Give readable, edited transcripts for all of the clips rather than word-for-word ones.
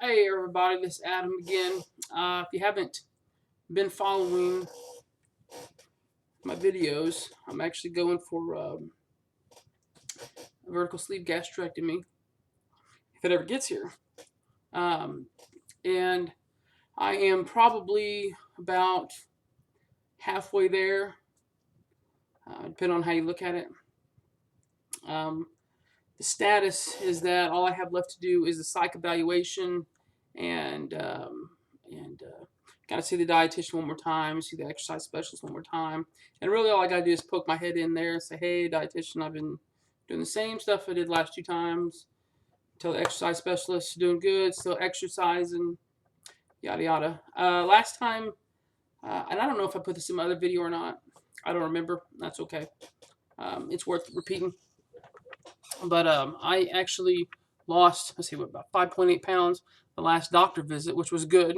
Hey everybody, this is Adam again. If you haven't been following my videos, I'm actually going for a vertical sleeve gastrectomy if it ever gets here. And I am probably about halfway there, depending on how you look at it. The status is that all I have left to do is the psych evaluation and got to see the dietitian one more time, see the exercise specialist one more time. And really all I got to do is poke my head in there and say, hey, dietitian, I've been doing the same stuff I did last 2 times. Tell the exercise specialist, doing good, still exercising, yada, yada. Last time, and I don't know if I put this in my other video or not. I don't remember. That's okay. It's worth repeating. But I actually lost, let's see, about 5.8 pounds the last doctor visit, which was good.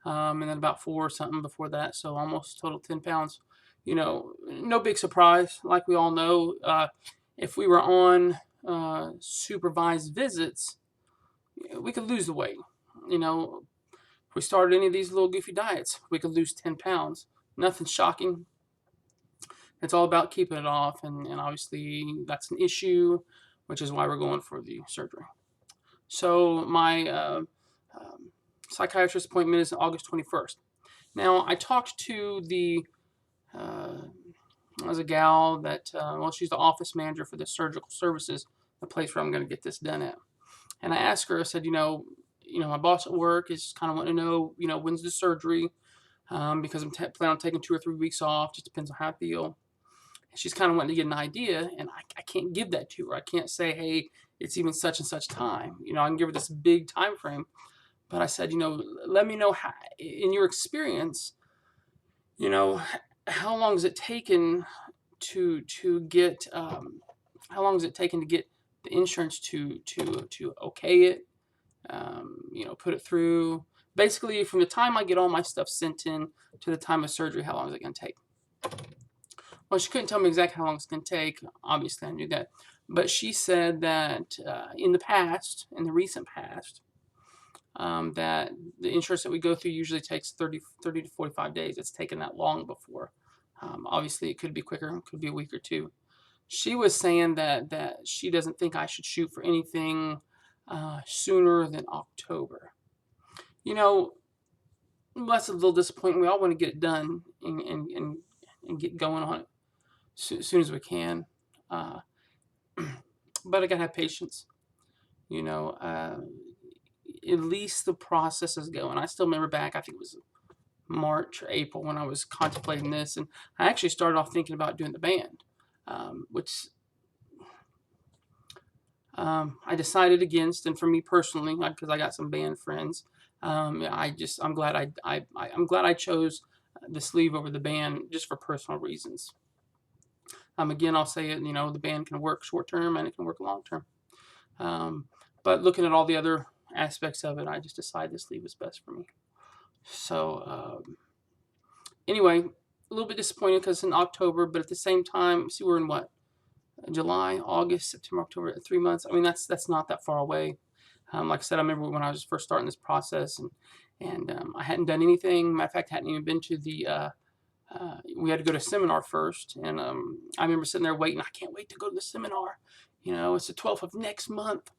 And then about 4 or something before that, so almost total 10 pounds. You know, no big surprise. Like we all know, if we were on supervised visits, we could lose the weight. You know, if we started any of these little goofy diets, we could lose 10 pounds. Nothing shocking. It's all about keeping it off, and obviously that's an issue, which is why we're going for the surgery. So my psychiatrist appointment is August 21st. Now, I talked to as a gal that, well, she's the office manager for the surgical services, the place where I'm going to get this done at. And I asked her, I said, my boss at work is kind of wanting to know, when's the surgery, because I'm planning on taking 2 or 3 weeks off, just depends on how I feel. And she's kind of wanting to get an idea, and I can't give that to her. I can't say, hey, it's even such and such time. I can give her this big time frame. But I said, let me know how, in your experience, how long has it taken to get how long has it taken to get the insurance to okay it, put it through. Basically, from the time I get all my stuff sent in to the time of surgery, how long is it going to take? Well, she couldn't tell me exactly how long it's going to take. Obviously, I knew that. But she said that in the recent past, that the insurance that we go through usually takes 30 to 45 days. It's taken that long before. Obviously, it could be quicker. It could be a week or two. She was saying that she doesn't think I should shoot for anything sooner than October. That's a little disappointing. We all want to get it done and get going on it as soon as we can. But I gotta have patience. At least the process is going. I still remember back, I think it was March or April when I was contemplating this, and I actually started off thinking about doing the band, which I decided against. And for me personally, because I got some band friends, I'm glad I'm glad I chose the sleeve over the band just for personal reasons. Again, I'll say it. The band can work short term and it can work long term. But looking at all the other aspects of it, I just decided this sleeve was best for me. So anyway, a little bit disappointed because it's in October, but at the same time, see, we're in what? July, August, September, October, 3 months. I mean, that's not that far away. Like I said, I remember when I was first starting this process, and I hadn't done anything. Matter of fact, I hadn't even been to the. We had to go to a seminar first, and I remember sitting there waiting. I can't wait to go to the seminar. It's the 12th of next month,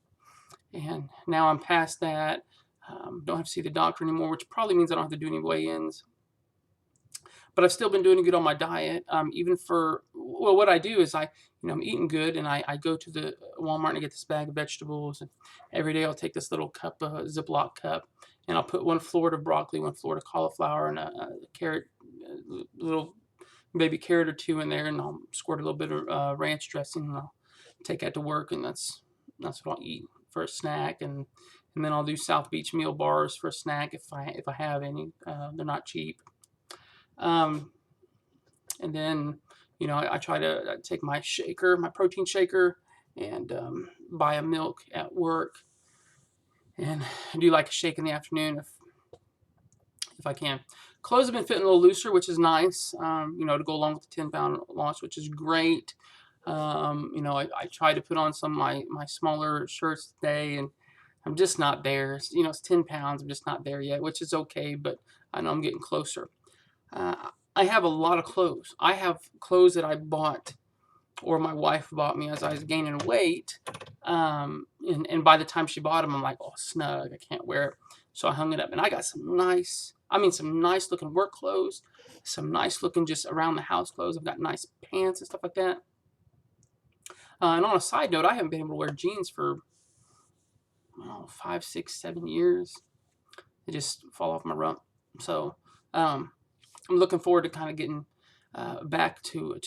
and now I'm past that. Don't have to see the doctor anymore, which probably means I don't have to do any weigh-ins. But I've still been doing good on my diet. Even for, well, what I do is I'm eating good, and I go to the Walmart and I get this bag of vegetables. And every day I'll take this little cup, Ziploc cup, and I'll put 1 Florida broccoli, 1 Florida cauliflower, and a carrot, a little baby carrot or 2 in there, and I'll squirt a little bit of ranch dressing, and I'll take that to work, and that's what I'll eat for a snack. And then I'll do South Beach meal bars for a snack if I have any. They're not cheap. And then, I try to take my protein shaker, and buy a milk at work, and I do like a shake in the afternoon if I can. Clothes have been fitting a little looser, which is nice, to go along with the 10-pound loss, which is great. I try to put on some of my smaller shirts today, and I'm just not there. You know, it's 10 pounds. I'm just not there yet, which is okay, but I know I'm getting closer. I have a lot of clothes. I have clothes that I bought or my wife bought me as I was gaining weight. And by the time she bought them, I'm like, oh, snug. I can't wear it. So I hung it up. And I got some nice looking work clothes, some nice looking just around the house clothes. I've got nice pants and stuff like that. And on a side note, I haven't been able to wear jeans for 5, 6, 7 years. They just fall off my rump. So I'm looking forward to kind of getting back to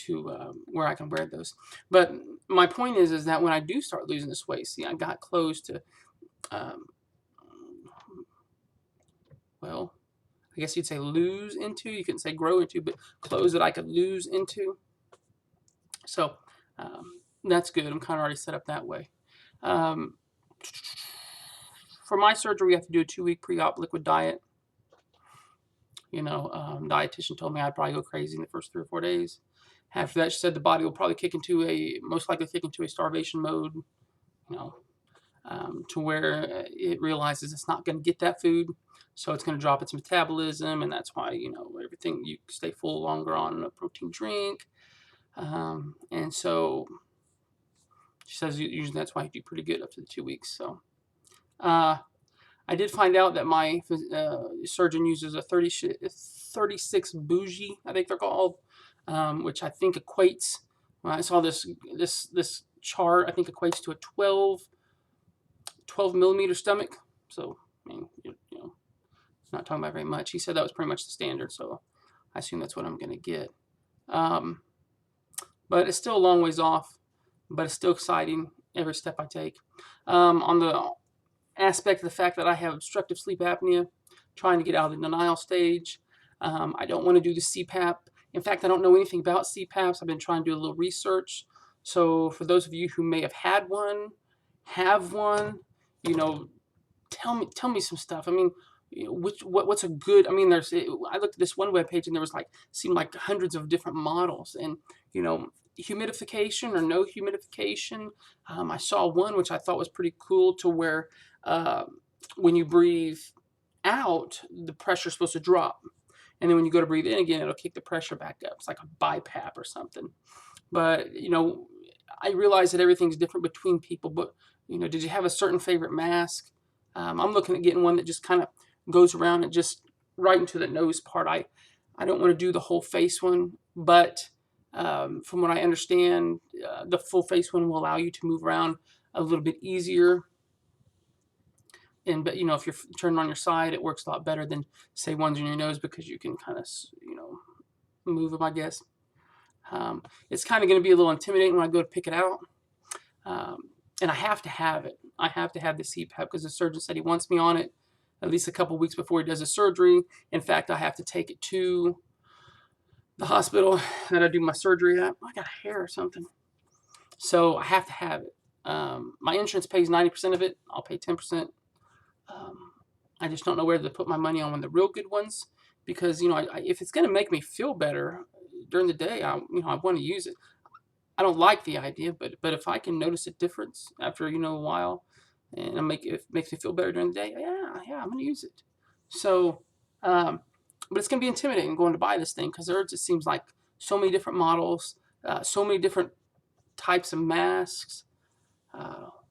where I can wear those. But my point is that when I do start losing this weight, see, I got clothes to, well, I guess you'd say lose into. You couldn't say grow into, but clothes that I could lose into. So that's good. I'm kind of already set up that way. For my surgery, we have to do a 2-week pre-op liquid diet. You know, dietitian told me I'd probably go crazy in the first 3 or 4 days. After that, she said the body will probably most likely kick into a starvation mode, you know, to where it realizes it's not going to get that food. So it's going to drop its metabolism, and that's why, you know, everything, you stay full longer on a protein drink. And so she says usually that's why you do pretty good up to the 2 weeks. So I did find out that my surgeon uses a 36 bougie, I think they're called, which I think equates. When I saw this chart, I think equates to a 12 millimeter stomach. So I mean, you know, it's not talking about very much. He said that was pretty much the standard, so I assume that's what I'm going to get. But it's still a long ways off, but it's still exciting every step I take. On the aspect of the fact that I have obstructive sleep apnea, trying to get out of the denial stage. I don't want to do the CPAP. In fact, I don't know anything about CPAPs. I've been trying to do a little research. So for those of you who may have had one, have one, you know, tell me some stuff. I mean, you know, what's a good? I mean, I looked at this one webpage and there was seemed like hundreds of different models, and you know, humidification or no humidification. I saw one which I thought was pretty cool, to where when you breathe out, the pressure's supposed to drop, and then when you go to breathe in again, it'll kick the pressure back up. It's like a BiPAP or something. But you know, I realize that everything's different between people. But you know, did you have a certain favorite mask? I'm looking at getting one that just kind of goes around and just right into the nose part. I don't want to do the whole face one, but from what I understand, the full face one will allow you to move around a little bit easier. But you know, if you're turning on your side, it works a lot better than say ones in your nose, because you can kind of, you know, move them, I guess. It's kind of going to be a little intimidating when I go to pick it out. And I have to have it. I have to have the CPAP because the surgeon said he wants me on it at least a couple weeks before he does the surgery. In fact, I have to take it to the hospital that I do my surgery at. I got hair or something. So I have to have it. My insurance pays 90% of it. I'll pay 10%. I just don't know where to put my money on the real good ones, because, you know, if it's going to make me feel better during the day, I want to use it. I don't like the idea, but if I can notice a difference after, you know, a while, and it makes me feel better during the day, yeah, I'm going to use it. So, but it's going to be intimidating going to buy this thing, because there just seems like so many different models, so many different types of masks.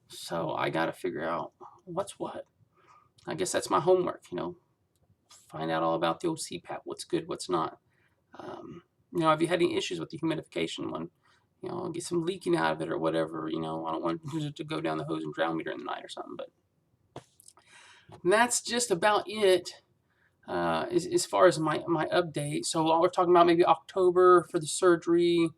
So I got to figure out what's what. I guess that's my homework, you know, find out all about the old CPAP, what's good, what's not. You know, have you had any issues with the humidification one? You know, get some leaking out of it or whatever. You know, I don't want it to go down the hose and drown me during the night or something. But that's just about it as far as my update. So we're talking about maybe October for the surgery.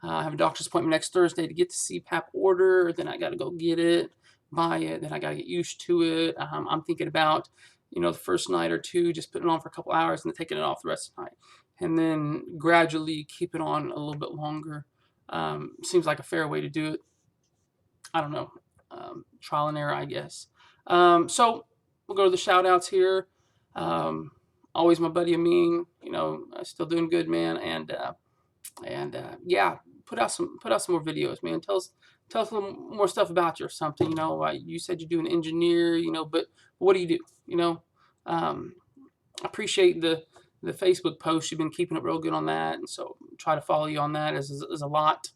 I have a doctor's appointment next Thursday to get the CPAP order. Then I got to go get it, buy it. Then I got to get used to it. I'm thinking about, you know, the first night or two, just putting it on for a couple hours and then taking it off the rest of the night. And then gradually keep it on a little bit longer. Seems like a fair way to do it. I don't know. Trial and error, I guess. So we'll go to the shout outs here. Always my buddy Amin, you know, still doing good, man. And yeah, put out some more videos, man. Tell tell us a little more stuff about you or something. You know, you said you're doing engineer, you know, but what do you do? You know, I appreciate the Facebook posts. You've been keeping it real good on that, and so try to follow you on that. As a lot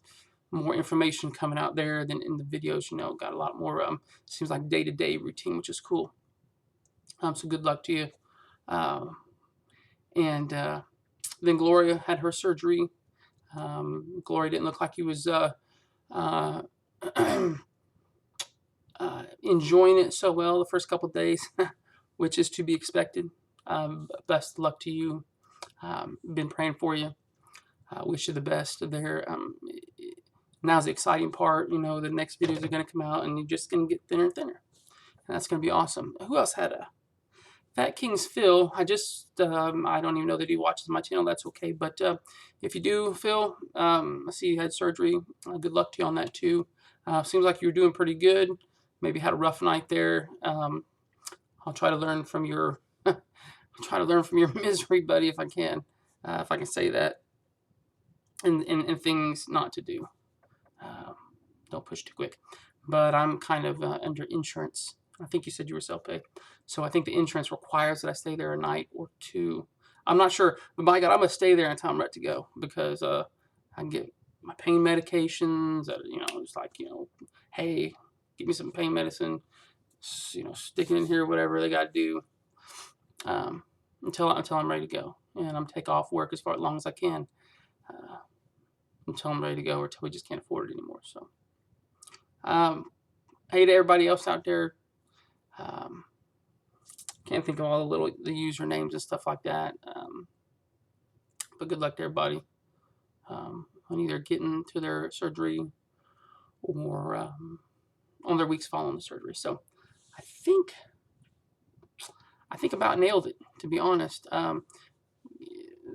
more information coming out there than in the videos. You know, got a lot more. Seems like day-to-day routine, which is cool. So good luck to you. And then Gloria had her surgery. Gloria didn't look like he was enjoying it so well the first couple of days, which is to be expected. Best of luck to you. Been praying for you. Wish you the best there. Now's the exciting part. You know, the next videos are going to come out, and you're just going to get thinner and thinner. And that's going to be awesome. Who else had a Fat King's Phil? I don't even know that he watches my channel. That's okay. But if you do, Phil, I see you had surgery. Good luck to you on that too. Seems like you were doing pretty good. Maybe had a rough night there. I'll try to learn from your misery, buddy, if I can say that. And things not to do. Don't push too quick. But I'm kind of under insurance. I think you said you were self-pay. So I think the insurance requires that I stay there a night or two. I'm not sure. But by God, I'm going to stay there until I'm ready to go. Because I can get my pain medications. You know, it's like, you know, hey, give me some pain medicine. You know, stick it in here, whatever they got to do. Until I'm ready to go. And I'm take off work as long as I can. Until I'm ready to go, or until we just can't afford it anymore. So, hey to everybody else out there. Can't think of all the usernames and stuff like that. But good luck to everybody on either getting to their surgery or on their weeks following the surgery. So, I think about nailed it, to be honest.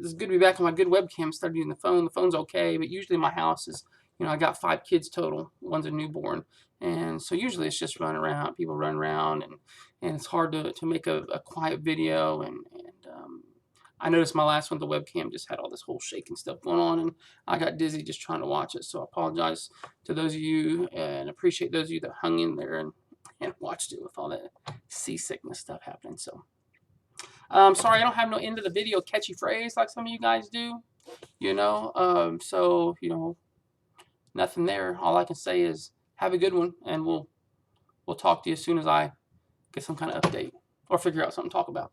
It's good to be back on my good webcam. Started using the phone. The phone's okay, but usually my house is, you know, I got 5 kids total. One's a newborn, and so usually it's just running around. People run around, and it's hard to make a quiet video. And I noticed my last one, the webcam just had all this whole shaking stuff going on, and I got dizzy just trying to watch it. So I apologize to those of you, and appreciate those of you that hung in there and watched it with all that seasickness stuff happening. So. Sorry, I don't have no end of the video catchy phrase like some of you guys do, you know. So, you know, nothing there. All I can say is have a good one, and we'll talk to you as soon as I get some kind of update or figure out something to talk about.